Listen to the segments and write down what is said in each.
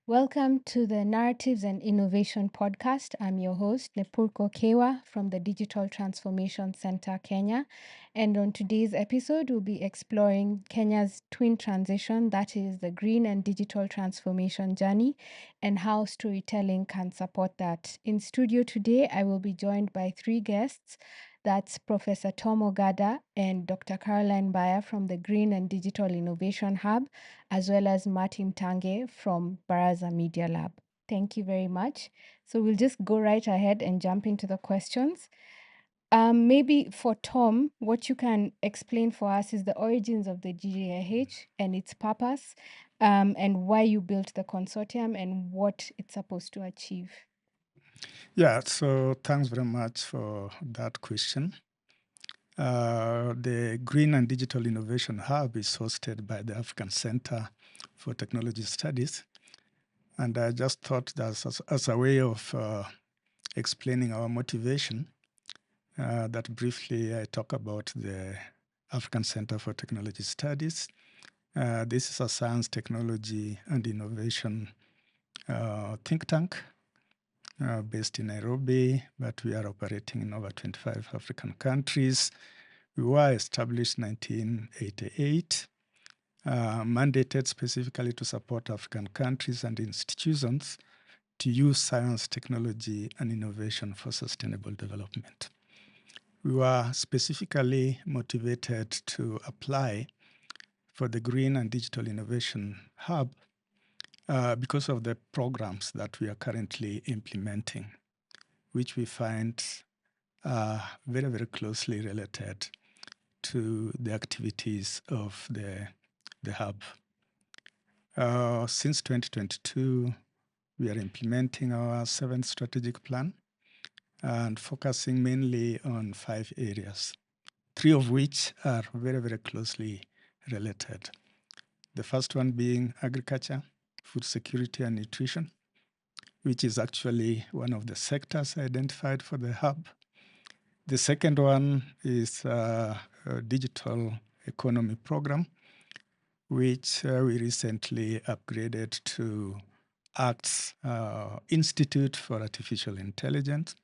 Welcome to the Narratives and Innovation Podcast. I'm your host, Nepurko Kewa from the Digital Transformation Center, Kenya. And on today's episode, we'll be exploring Kenya's twin transition, that is the green and digital transformation journey, and how storytelling can support that. In studio today, I will be joined by three guests. That's Professor Tom Ogada and Dr. Caroline Mbaya from the Green and Digital Innovation Hub, as well as Martin Tange from Baraza Media Lab. Thank you very much. So we'll just go right ahead and jump into the questions. Maybe for Tom, what you can explain for us is the origins of the gDIH and its purpose, and why you built the consortium and what it's supposed to achieve. Yeah, so thanks very much for that question. The Green and Digital Innovation Hub is hosted by the African Center for Technology Studies. And I just thought that as a way of explaining our motivation, that briefly I talk about the African Center for Technology Studies. This is a science, technology, and innovation think tank based in Nairobi, but we are operating in over 25 African countries. We were established in 1988, mandated specifically to support African countries and institutions to use science, technology, and innovation for sustainable development. We were specifically motivated to apply for the Green and Digital Innovation Hub because of the programs that we are currently implementing, which we find very, very closely related to the activities of the hub. Since 2022, we are implementing our 7th strategic plan and focusing mainly on 5 areas, 3 of which are very, very closely related. The first one being agriculture, food security, and nutrition, which is actually one of the sectors identified for the hub. The second one is a digital economy program, which we recently upgraded to ACT's Institute for Artificial Intelligence.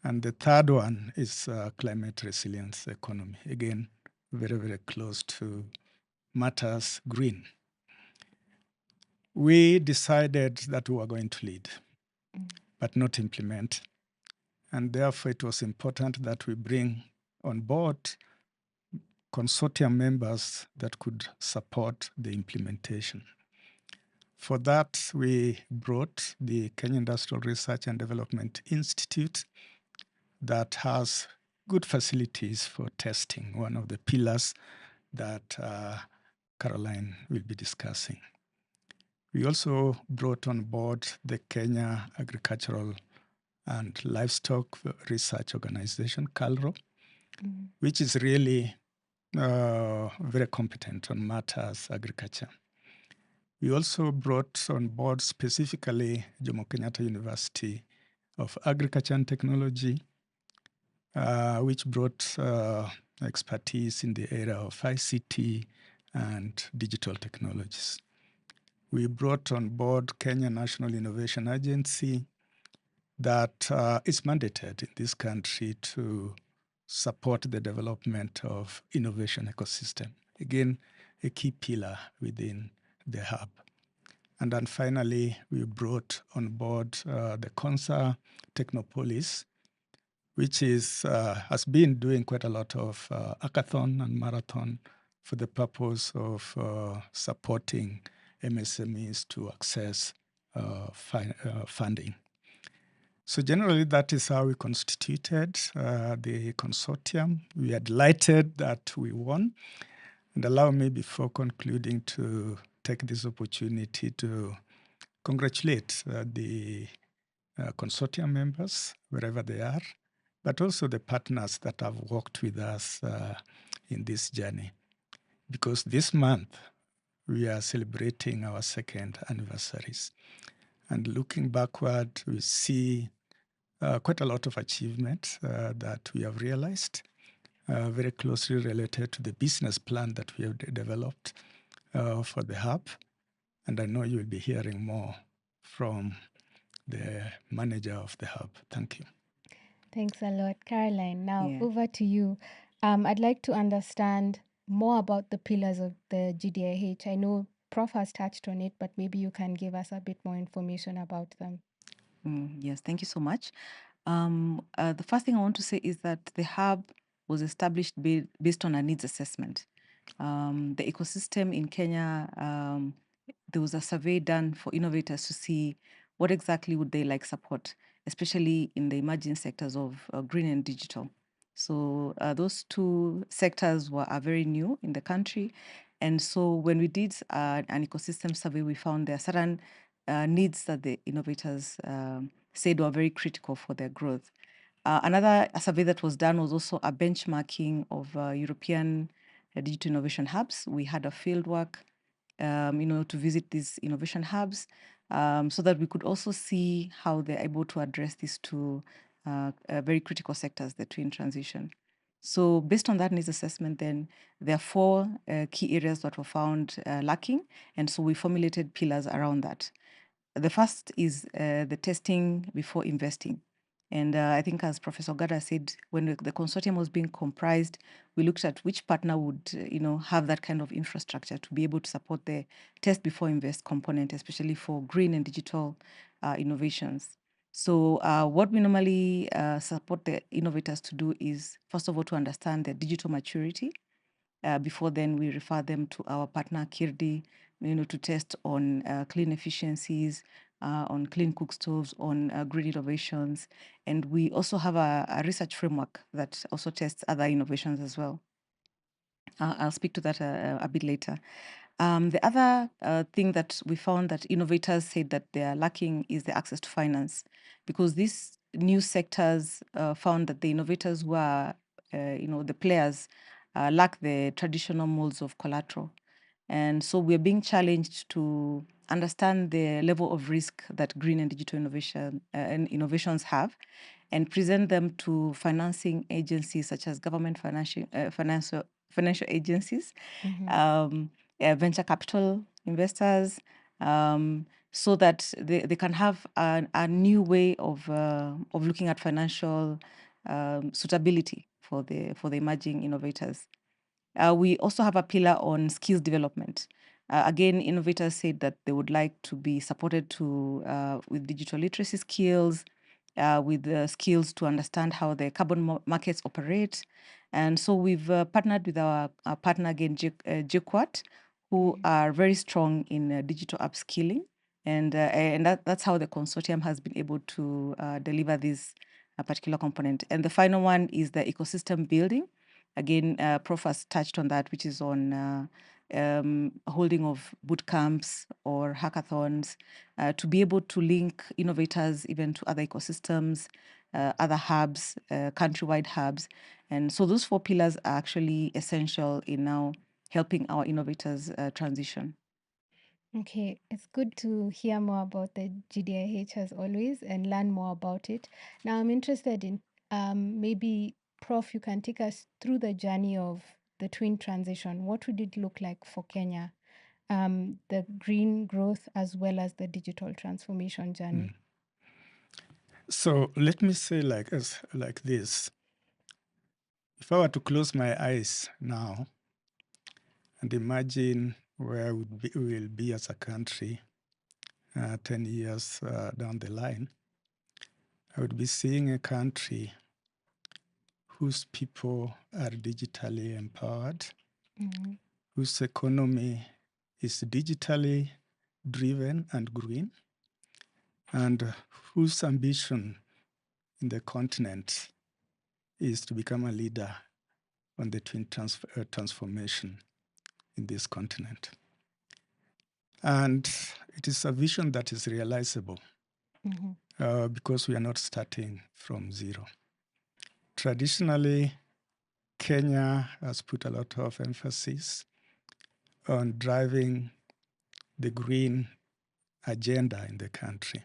And the third one is climate resilience economy. Again, very, very close to matters green. We decided that we were going to lead, but not implement. And therefore, it was important that we bring on board consortium members that could support the implementation. For that, we brought the Kenya Industrial Research and Development Institute that has good facilities for testing, one of the pillars that Caroline will be discussing. We also brought on board the Kenya Agricultural and Livestock Research Organization, KALRO, which is really very competent on matters agriculture. We also brought on board specifically Jomo Kenyatta University of Agriculture and Technology, which brought expertise in the area of ICT and digital technologies. We brought on board Kenya National Innovation Agency that is mandated in this country to support the development of innovation ecosystem. Again, a key pillar within the hub. And then finally, we brought on board the CONSA Technopolis, which has been doing quite a lot of hackathon and marathon for the purpose of supporting MSMEs to access funding. So generally, that is how we constituted the consortium. We are delighted that we won. And allow me, before concluding, to take this opportunity to congratulate the consortium members, wherever they are, but also the partners that have worked with us in this journey. Because this month, we are celebrating our 2nd anniversaries. And looking backward, we see quite a lot of achievements that we have realized, very closely related to the business plan that we have developed for the hub. And I know you will be hearing more from the manager of the hub. Thank you. Thanks a lot, Caroline. Now Yeah. over to you. I'd like to understand more about the pillars of the gDIH. I know Prof has touched on it, but maybe you can give us a bit more information about them. Yes, thank you so much. The first thing I want to say is that the hub was established based on a needs assessment. The ecosystem in Kenya, there was a survey done for innovators to see what exactly would they like support, especially in the emerging sectors of green and digital. So those two sectors are very new in the country. And so when we did an ecosystem survey, we found there are certain needs that the innovators said were very critical for their growth. Another survey that was done was also a benchmarking of European digital innovation hubs. We had a field work, to visit these innovation hubs, so that we could also see how they're able to address these two very critical sectors, the twin transition. So based on that needs assessment, then there are four key areas that were found lacking, and so we formulated pillars around that. The first is the testing before investing. And I think, as Professor Ogada said, when the consortium was being comprised, we looked at which partner would, have that kind of infrastructure to be able to support the test before invest component, especially for green and digital innovations. So what we normally support the innovators to do is, first of all, to understand their digital maturity. Before then, we refer them to our partner Kirdi, to test on clean efficiencies, on clean cook stoves, on green innovations. And we also have a research framework that also tests other innovations as well. I'll speak to that a bit later. The other thing that we found that innovators said that they are lacking is the access to finance, because these new sectors found that the innovators who are, the players, lack the traditional molds of collateral. And so we're being challenged to understand the level of risk that green and digital innovation and innovations have, and present them to financing agencies such as government financial agencies, venture capital investors, so that they can have a new way of looking at financial suitability for the emerging innovators. We also have a pillar on skills development. Again, innovators said that they would like to be supported with digital literacy skills, with the skills to understand how the carbon markets operate. And so we've partnered with our partner again, JQuat, who are very strong in digital upskilling. And that's how the consortium has been able to deliver this particular component. And the final one is the ecosystem building. Again, Prof has touched on that, which is on holding of boot camps or hackathons to be able to link innovators even to other ecosystems, other hubs, countrywide hubs. And so those four pillars are actually essential in now helping our innovators transition. Okay, it's good to hear more about the gDIH as always and learn more about it. Now, I'm interested in maybe, Prof, you can take us through the journey of the twin transition. What would it look like for Kenya? The green growth as well as the digital transformation journey. So let me say like this. If I were to close my eyes now and imagine where we will be as a country 10 years down the line, I would be seeing a country whose people are digitally empowered, whose economy is digitally driven and green, and whose ambition in the continent is to become a leader on the twin transformation in this continent. And it is a vision that is realizable because we are not starting from zero. Traditionally, Kenya has put a lot of emphasis on driving the green agenda in the country,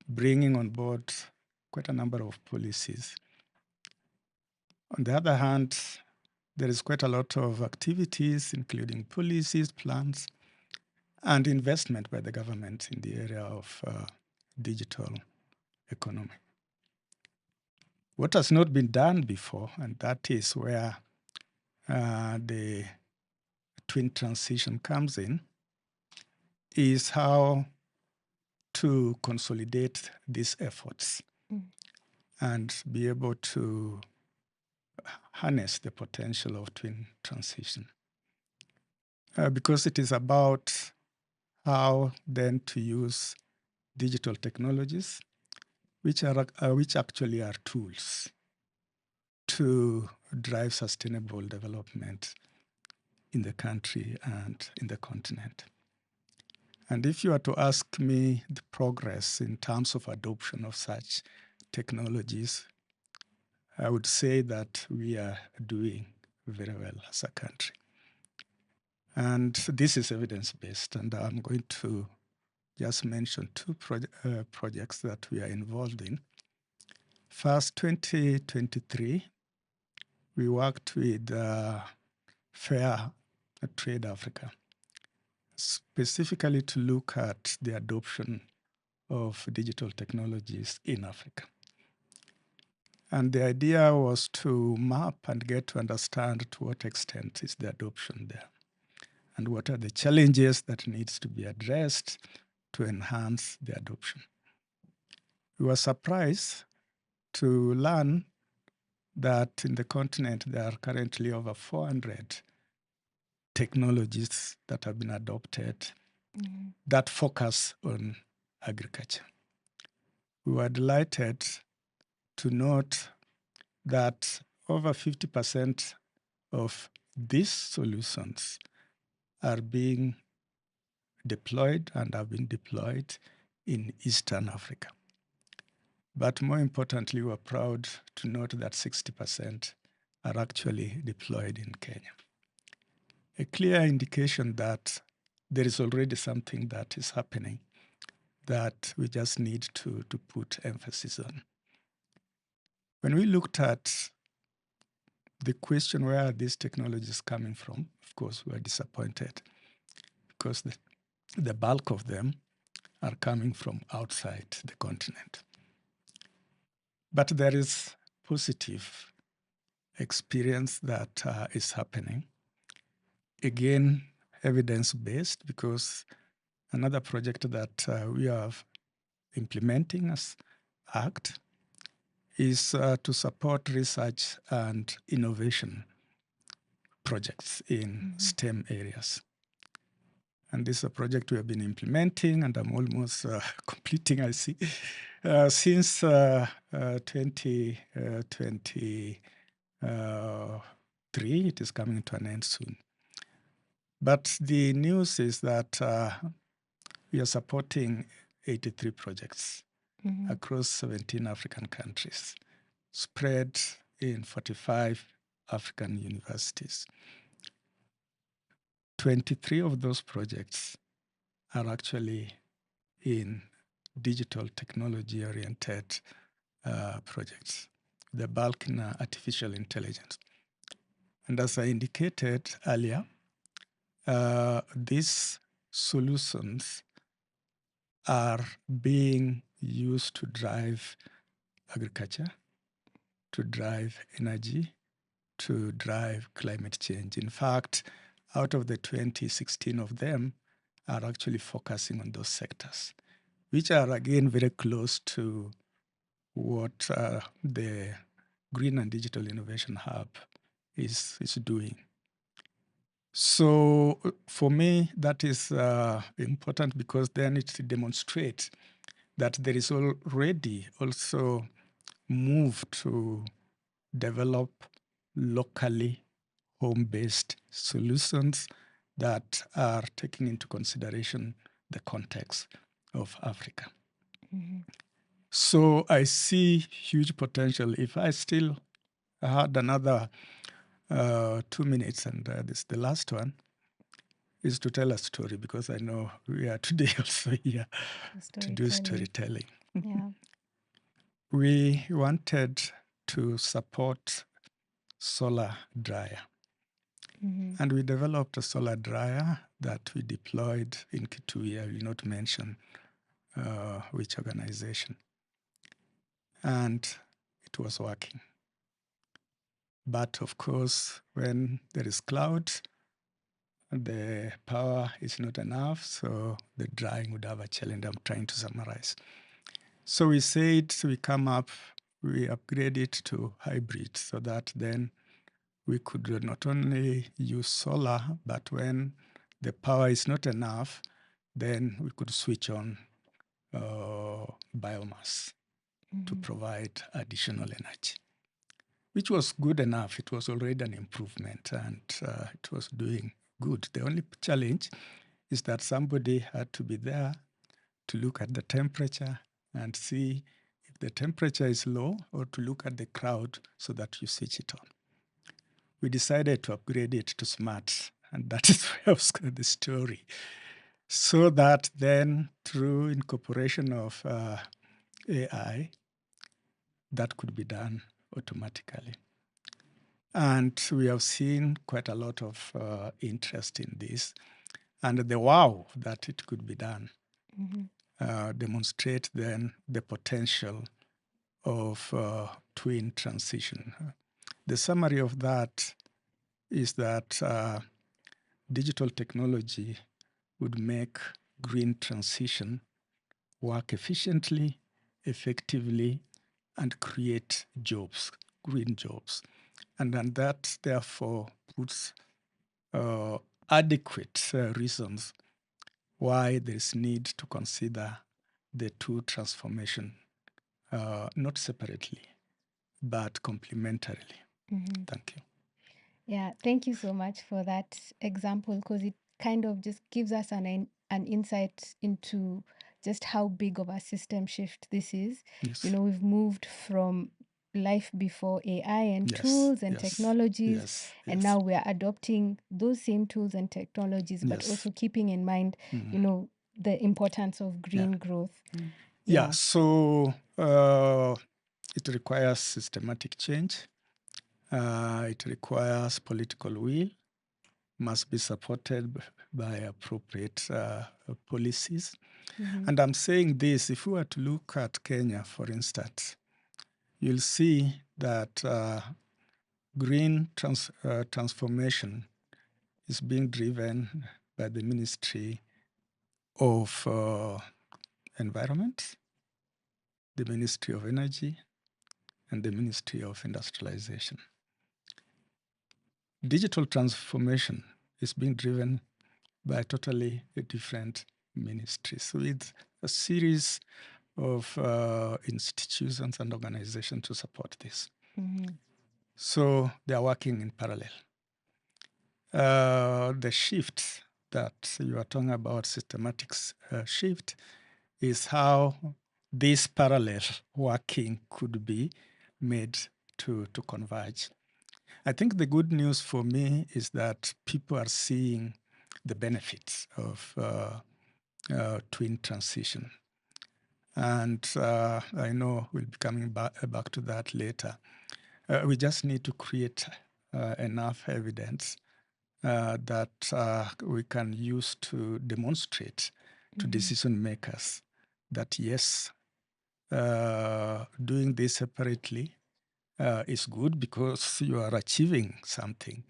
bringing on board quite a number of policies. On the other hand, there is quite a lot of activities, including policies, plans, and investment by the government in the area of digital economy. What has not been done before, and that is where the twin transition comes in, is how to consolidate these efforts and be able to harness the potential of twin transition. Because it is about how then to use digital technologies, which actually are tools to drive sustainable development in the country and in the continent. And if you are to ask me the progress in terms of adoption of such technologies, I would say that we are doing very well as a country. And this is evidence-based, and I'm going to just mention two projects that we are involved in. First, 2023, we worked with Fair Trade Africa, specifically to look at the adoption of digital technologies in Africa. And the idea was to map and get to understand to what extent is the adoption there, and what are the challenges that needs to be addressed to enhance the adoption. We were surprised to learn that in the continent there are currently over 400 technologies that have been adopted that focus on agriculture. We were delighted to note that over 50% of these solutions are being deployed and have been deployed in Eastern Africa. But more importantly, we're proud to note that 60% are actually deployed in Kenya. A clear indication that there is already something that is happening that we just need to put emphasis on. When we looked at the question, where are these technologies coming from? Of course, we are disappointed because the bulk of them are coming from outside the continent. But there is positive experience that is happening. Again, evidence-based, because another project that we are implementing as ACT is to support research and innovation projects in STEM areas. And this is a project we have been implementing, and I'm almost completing, I see, since 2023. It is coming to an end soon. But the news is that we are supporting 83 projects across 17 African countries, spread in 45 African universities. 23 of those projects are actually in digital technology-oriented projects, the bulk in artificial intelligence. And as I indicated earlier, these solutions are being used to drive agriculture, to drive energy, to drive climate change. In fact, out of the 16 of them are actually focusing on those sectors, which are again very close to what the Green and Digital Innovation Hub is doing. So for me, that is important, because then it demonstrates that there is already also move to develop locally home-based solutions that are taking into consideration the context of Africa. So I see huge potential. If I still had another 2 minutes, and this is the last one, is to tell a story, because I know we are today also here to do storytelling. Yeah. We wanted to support solar dryer. And we developed a solar dryer that we deployed in Kitui. I will not mention which organization. And it was working. But of course, when there is cloud, the power is not enough, so the drying would have a challenge. I'm trying to summarize. So we said we upgrade it to hybrid so that then we could not only use solar, but when the power is not enough, then we could switch on biomass to provide additional energy, which was good enough. It was already an improvement, and it was doing good. The only challenge is that somebody had to be there to look at the temperature and see if the temperature is low, or to look at the crowd so that you switch it on. We decided to upgrade it to smart, and that is where the story. So that then through incorporation of AI, that could be done automatically. And we have seen quite a lot of interest in this, and the wow that it could be done demonstrate then the potential of twin transition. The summary of that is that digital technology would make green transition work efficiently, effectively, and create jobs, green jobs. And then that therefore puts adequate reasons why there is need to consider the two transformation, not separately, but complementarily. Thank you. Yeah, thank you so much for that example, because it kind of just gives us an insight into just how big of a system shift this is. Yes. You know, we've moved from life before AI and Yes, tools and yes, technologies, yes, and yes. now we are adopting those same tools and technologies, but Yes. also keeping in mind, you know, the importance of green growth. Yeah, so it requires systematic change. It requires political will, must be supported by appropriate policies. And I'm saying this, if we were to look at Kenya, for instance, you'll see that green transformation is being driven by the Ministry of Environment, the Ministry of Energy, and the Ministry of Industrialization. Digital transformation is being driven by totally different ministries with a series of institutions and organizations to support this. So they are working in parallel. The shift that you are talking about, systematic shift, is how this parallel working could be made to converge. I think the good news for me is that people are seeing the benefits of twin transition. And I know we'll be coming back to that later. We just need to create enough evidence that we can use to demonstrate to decision makers that yes, doing this separately is good because you are achieving something,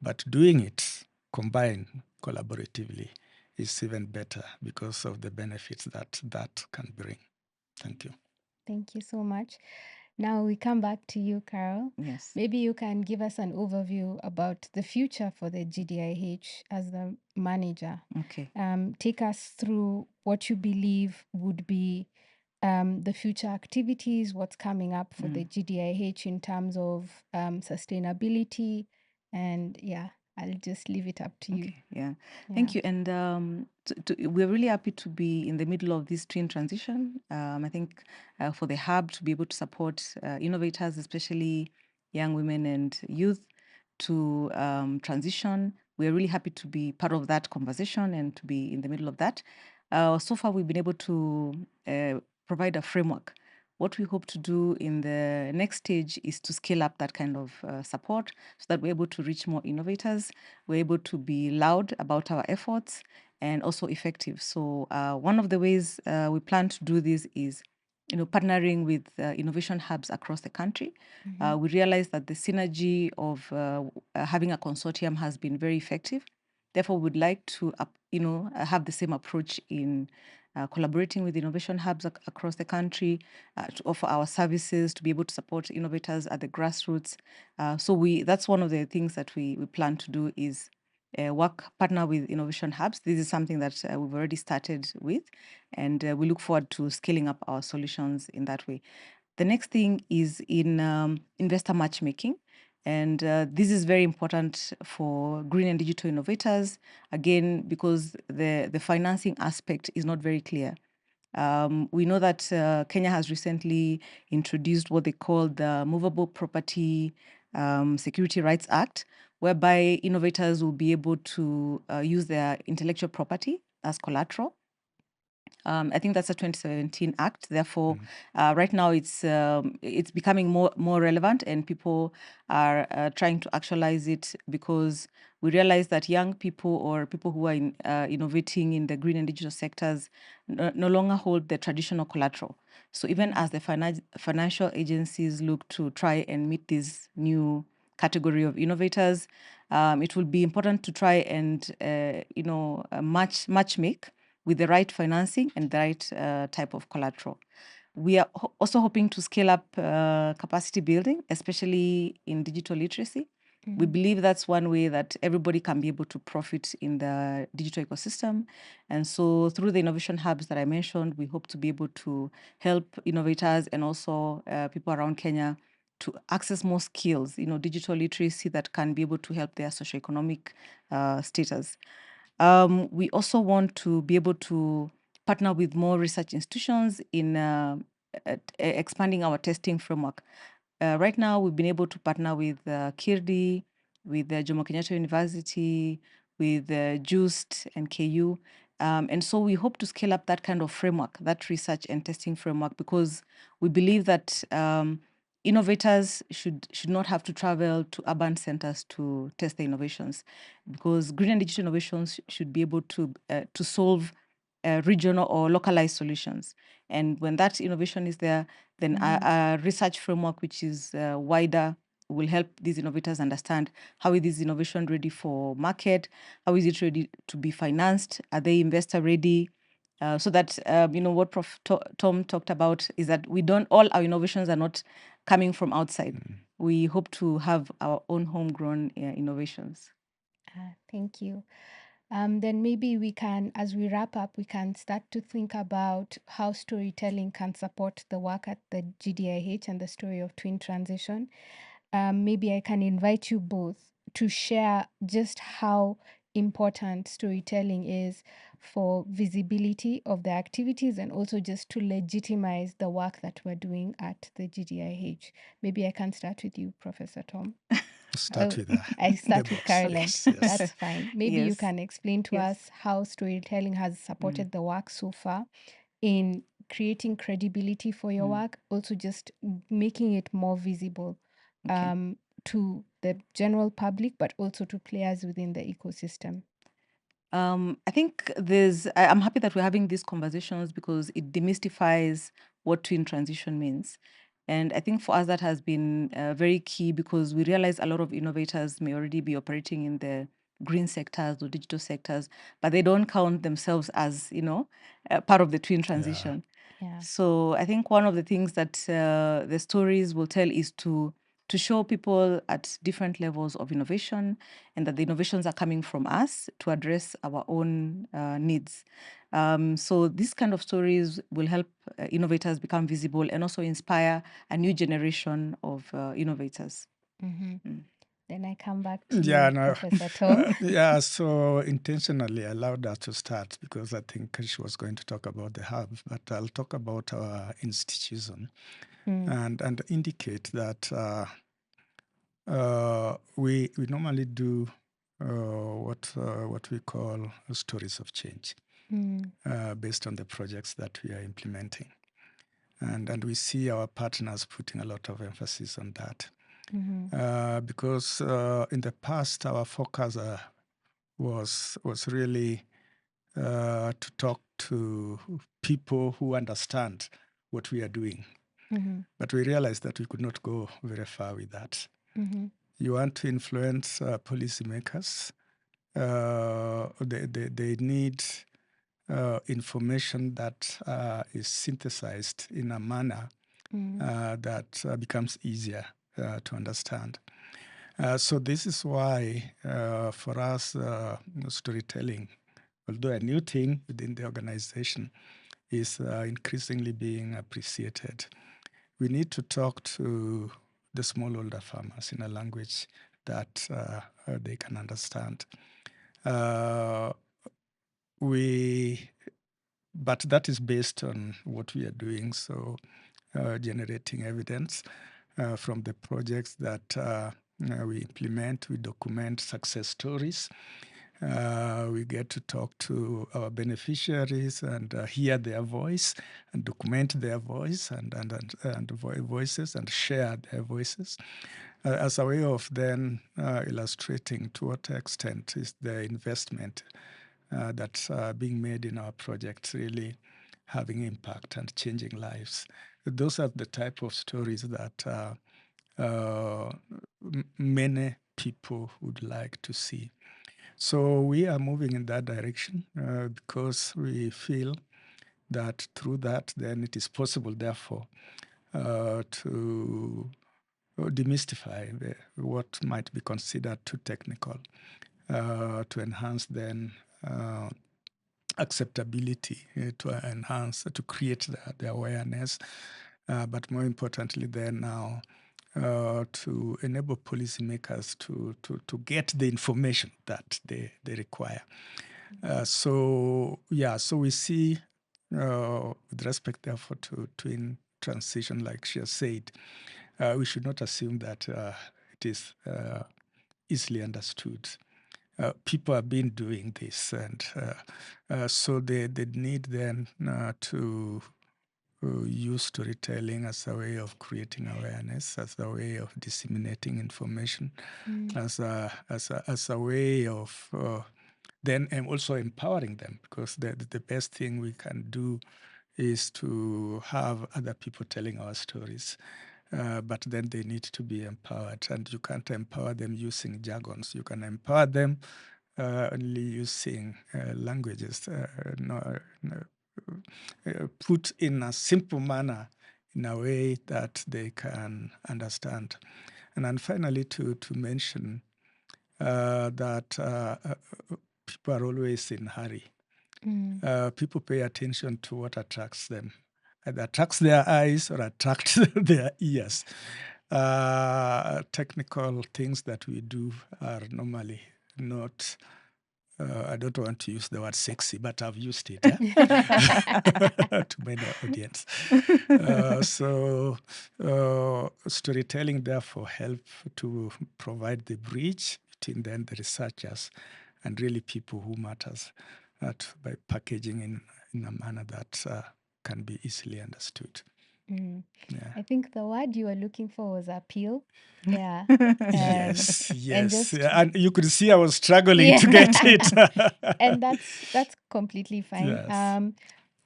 but doing it combined collaboratively is even better because of the benefits that that can bring. Thank you. Thank you so much. Now we come back to you, Carol. Yes. Maybe you can give us an overview about the future for the gDIH as the manager. Okay. Take us through what you believe would be the future activities, what's coming up for the gDIH in terms of sustainability. And yeah, I'll just leave it up to you. Okay, yeah. Thank you. And we're really happy to be in the middle of this twin transition. I think for the hub to be able to support innovators, especially young women and youth, to transition, we're really happy to be part of that conversation and to be in the middle of that. So far, we've been able to provide a framework What we hope to do in the next stage is to scale up that kind of support so that we're able to reach more innovators, we're able to be loud about our efforts, and also effective. So one of the ways we plan to do this is partnering with innovation hubs across the country. We realize that the synergy of having a consortium has been very effective. Therefore, we'd like to have the same approach in collaborating with innovation hubs across the country to offer our services, to be able to support innovators at the grassroots. That's one of the things that we plan to do is partner with innovation hubs. This is something that we've already started with, and we look forward to scaling up our solutions in that way. The next thing is in investor matchmaking. And this is very important for green and digital innovators, again, because the financing aspect is not very clear. We know that Kenya has recently introduced what they call the Movable Property Security Rights Act, whereby innovators will be able to use their intellectual property as collateral. I think that's a 2017 act. Therefore, right now it's becoming more relevant, and people are trying to actualize it because we realize that young people or people who are innovating in the green and digital sectors no longer hold the traditional collateral. So even as the financial agencies look to try and meet this new category of innovators, it will be important to try and matchmake with the right financing and the right type of collateral. We are also hoping to scale up capacity building, especially in digital literacy. We believe that's one way that everybody can be able to profit in the digital ecosystem. And so through the innovation hubs that I mentioned, we hope to be able to help innovators and also people around Kenya to access more skills, digital literacy that can be able to help their socioeconomic status. We also want to be able to partner with more research institutions in expanding our testing framework. Right now, we've been able to partner with KIRDI, with Jomo Kenyatta University, with JUST and KU. And so we hope to scale up that kind of framework, that research and testing framework, because we believe that innovators should not have to travel to urban centers to test their innovations, because green and digital innovations should be able to solve regional or localized solutions. And when that innovation is there, then a research framework which is wider will help these innovators understand how is this innovation ready for market, how is it ready to be financed, are they investor ready, so that what Prof. Tom talked about is that all our innovations are not coming from outside. We hope to have our own homegrown innovations. Thank you. Then maybe we can, as we wrap up, we can start to think about how storytelling can support the work at the gDIH and the story of twin transition. Maybe I can invite you both to share just how important storytelling is for visibility of the activities and also just to legitimize the work that we're doing at the gDIH. Maybe I can start with you, Professor Tom. Start with I the start with boss. Caroline. Yes, yes. That's fine. Maybe you Yes. can explain to Yes. us how storytelling has supported the work so far in creating credibility for your work, also just making it more visible to the general public, but also to players within the ecosystem. I think I'm happy that we're having these conversations because it demystifies what twin transition means. And I think for us that has been very key because we realize a lot of innovators may already be operating in the green sectors or digital sectors, but they don't count themselves as, part of the twin transition. Yeah. So I think one of the things that the stories will tell is to show people at different levels of innovation and that the innovations are coming from us to address our own needs. So these kind of stories will help innovators become visible and also inspire a new generation of innovators. Then I come back to you, Professor Tom. So intentionally allowed her to start because I think she was going to talk about the hub, but I'll talk about our institution and indicate that we normally do what we call stories of change based on the projects that we are implementing. And we see our partners putting a lot of emphasis on that. Because in the past, our focus was really to talk to people who understand what we are doing. But we realized that we could not go very far with that. You want to influence policymakers, they need information that is synthesized in a manner that becomes easier to understand. So this is why, for us, storytelling, although a new thing within the organization, is increasingly being appreciated. We need to talk to the smallholder farmers in a language that they can understand. But that is based on what we are doing, so generating evidence from the projects that we implement. We document success stories. We get to talk to our beneficiaries and hear their voice and document their voice and voices and share their voices as a way of then illustrating to what extent is the investment that's being made in our projects really having impact and changing lives. Those are the type of stories that many people would like to see. So we are moving in that direction because we feel that through that, then it is possible, therefore, to demystify what might be considered too technical, to enhance then acceptability, to enhance, to create the awareness, but more importantly then now to enable policymakers to get the information that they require. So we see, with respect therefore to twin transition, like she has said, we should not assume that it is easily understood. People have been doing this, and so they need then to use storytelling as a way of creating awareness, as a way of disseminating information, as a way of then also empowering them, because the best thing we can do is to have other people telling our stories. But then they need to be empowered, and you can't empower them using jargons. You can empower them only using languages put in a simple manner, in a way that they can understand. And then finally, to mention that people are always in hurry. People pay attention to what attracts them. Either attracts their eyes or attracts their ears. Technical things that we do are normally not, I don't want to use the word sexy, but I've used it to many audience. So storytelling therefore help to provide the bridge between then the researchers and really people who matters, by packaging in a manner that can be easily understood. Yeah. I think the word you were looking for was appeal. Yeah. Yes, And yes. just And you could see I was struggling to get it. and that's completely fine. Yes.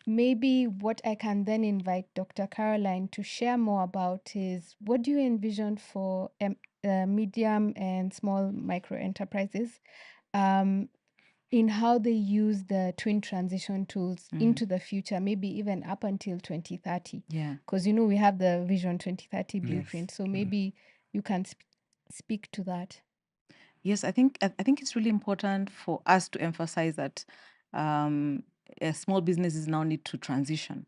Maybe what I can then invite Dr. Caroline to share more about is, what do you envision for medium and small micro enterprises in how they use the twin transition tools into the future, maybe even up until 2030? Yeah. Because, we have the Vision 2030 Yes. blueprint. So maybe you can speak to that. Yes, I think it's really important for us to emphasize that small businesses now need to transition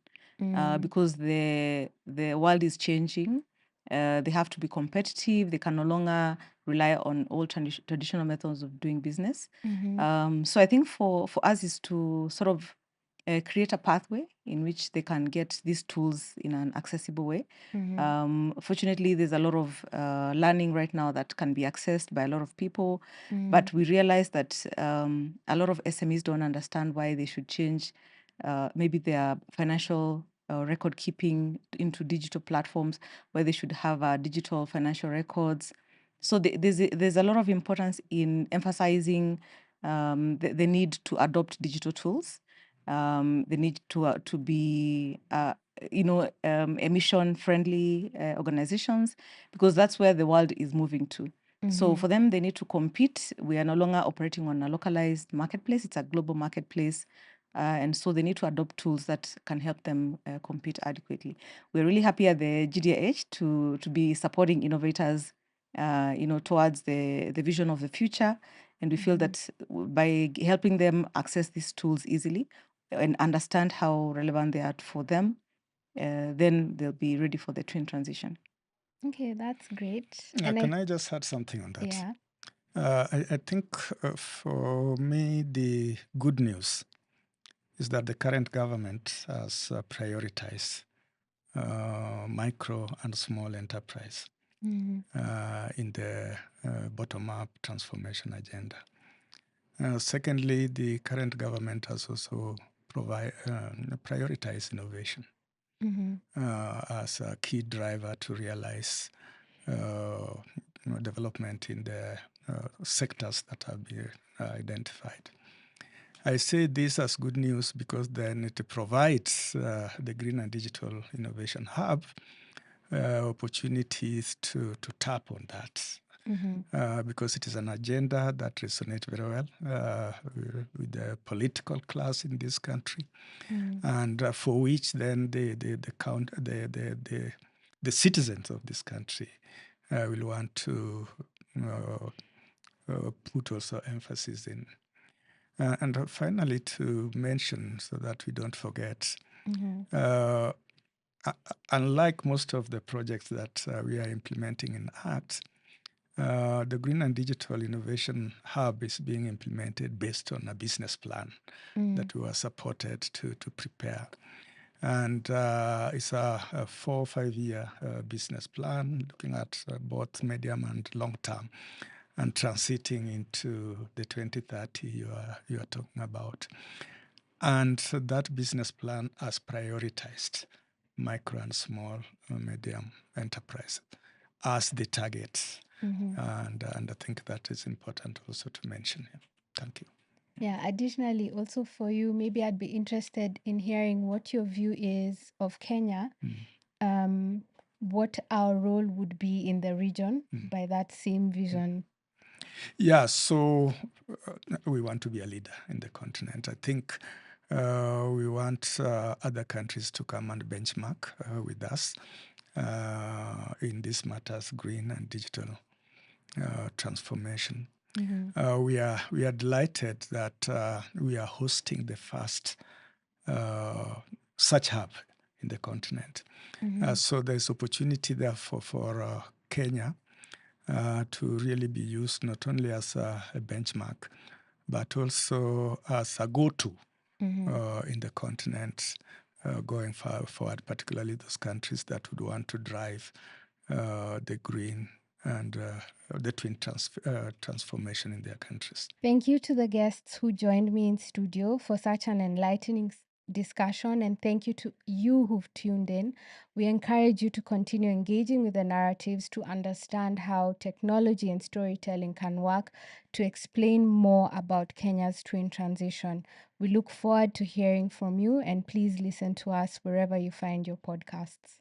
because the world is changing. They have to be competitive. They can no longer rely on old traditional methods of doing business. So I think for us is to sort of create a pathway in which they can get these tools in an accessible way. Fortunately, there's a lot of learning right now that can be accessed by a lot of people, but we realize that a lot of SMEs don't understand why they should change maybe their financial record keeping into digital platforms where they should have digital financial records. So there's a lot of importance in emphasizing the need to adopt digital tools. The need to be emission-friendly organizations, because that's where the world is moving to. So for them, they need to compete. We are no longer operating on a localized marketplace. It's a global marketplace. And so they need to adopt tools that can help them compete adequately. We're really happy at the gDIH to be supporting innovators towards the vision of the future. And we feel that by helping them access these tools easily and understand how relevant they are for them, then they'll be ready for the twin transition. Okay, that's great. Can I just add something on that? Yeah. I think for me, the good news is that the current government has prioritized micro and small enterprise in the bottom-up transformation agenda. Secondly, the current government has also prioritized innovation as a key driver to realize development in the sectors that have been identified. I say this as good news because then it provides the Green and Digital Innovation Hub opportunities to tap on that. Because it is an agenda that resonates very well with the political class in this country, and for which then the citizens of this country will want to put also emphasis in. And finally, to mention, so that we don't forget, unlike most of the projects that we are implementing in art, the Green and Digital Innovation Hub is being implemented based on a business plan that we were supported to prepare. And it's a 4 or 5 year business plan looking at both medium and long term, and transiting into the 2030 you are talking about. And that business plan has prioritized micro and small medium enterprise as the target. And I think that is important also to mention here. Thank you. Yeah, additionally, also for you, maybe I'd be interested in hearing what your view is of Kenya, what our role would be in the region by that same vision. Yeah, so we want to be a leader in the continent. I think we want other countries to come and benchmark with us in these matters, green and digital transformation. We are delighted that we are hosting the first such hub in the continent. So there's opportunity there for Kenya to really be used not only as a benchmark, but also as a go-to in the continent going forward, particularly those countries that would want to drive the green and the twin transformation in their countries. Thank you to the guests who joined me in studio for such an enlightening discussion, and thank you to you who've tuned in. We encourage you to continue engaging with the narratives to understand how technology and storytelling can work to explain more about Kenya's twin transition. We look forward to hearing from you, and please listen to us wherever you find your podcasts.